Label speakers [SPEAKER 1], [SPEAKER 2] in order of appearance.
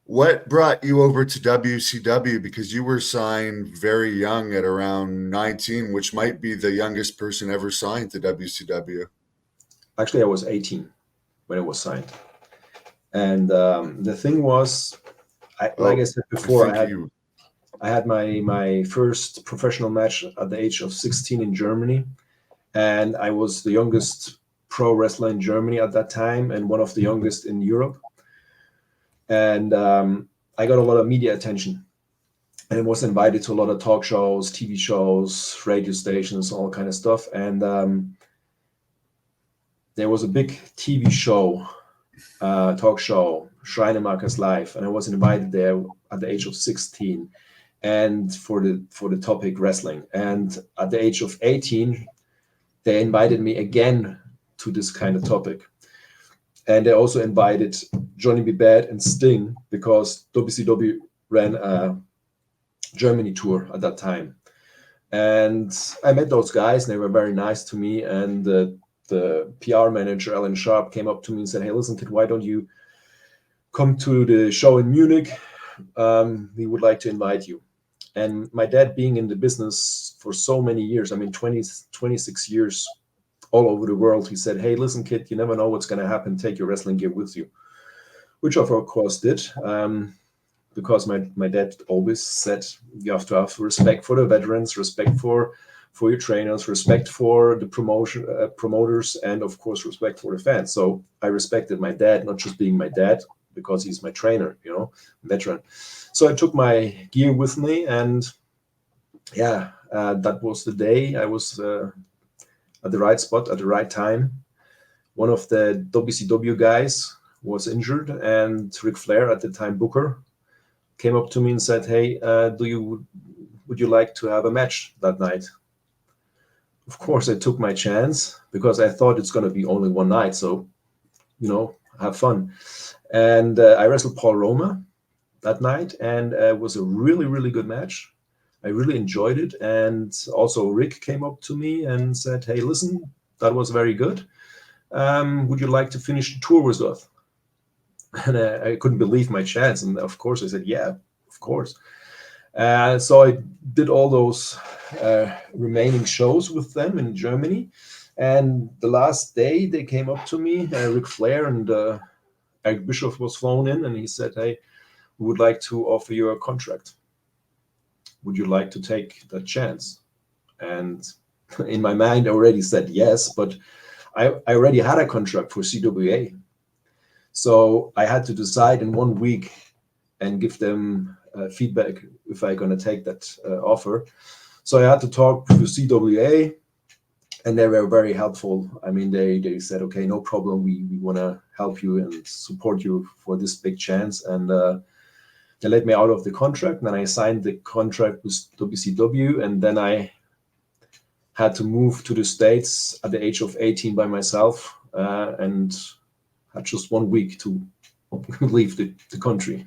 [SPEAKER 1] What brought you over to WCW? Because you were signed very young at around 19, which might be the youngest person ever signed to WCW.
[SPEAKER 2] Actually, I was 18 when it was signed. And the thing was, like I
[SPEAKER 1] Oh,
[SPEAKER 2] said
[SPEAKER 1] I
[SPEAKER 2] before,
[SPEAKER 1] think you.
[SPEAKER 2] I had my first professional match at the age of 16 in Germany, and I was the youngest pro wrestler in Germany at that time, and one of the youngest in Europe. And I got a lot of media attention, and was invited to a lot of talk shows, TV shows, radio stations, all kind of stuff. And there was a big TV show, talk show, Schreinemakers Live, and I was invited there at the age of 16, and for the topic wrestling. And at the age of 18, they invited me again to this kind of topic. And they also invited Johnny B. Bad and Sting because WCW ran a Germany tour at that time. And I met those guys, and they were very nice to me. And the PR manager, Alan Sharp, came up to me and said, "Hey, listen, kid, why don't you come to the show in Munich? We would like to invite you." And my dad, being in the business for so many years, I mean, 26 years all over the world, he said, "Hey, listen, kid, you never know what's going to happen. Take your wrestling gear with you," which I, of course, did. Because my dad always said you have to have respect for the veterans, respect for your trainers, respect for the promoters, and of course respect for the fans. So I respected my dad, not just being my dad, because he's my trainer, veteran. So I took my gear with me, and yeah, that was the day I was at the right spot at the right time. One of the WCW guys was injured, and Ric Flair, at the time Booker, came up to me and said, "Hey, would you like to have a match that night?" Of course, I took my chance because I thought it's going to be only one night, so have fun. And I wrestled Paul Roma that night, and it was a really, really good match. I really enjoyed it. And also Rick came up to me and said, "Hey, listen, that was very good. Would you like to finish the tour with us?" And I couldn't believe my chance. And of course, I said, "Yeah, of course." So I did all those remaining shows with them in Germany. And the last day, they came up to me, Ric Flair and Eric Bischoff was flown in, and he said, "Hey, we would like to offer you a contract. Would you like to take that chance?" And in my mind, I already said yes, but I already had a contract for CWA. So I had to decide in 1 week and give them feedback if I'm going to take that offer. So I had to talk to CWA, and they were very helpful. I mean, they said, "Okay, no problem. We want to help you and support you for this big chance." And they let me out of the contract. And then I signed the contract with WCW, and then I had to move to the States at the age of 18 by myself, and had just 1 week to leave the country.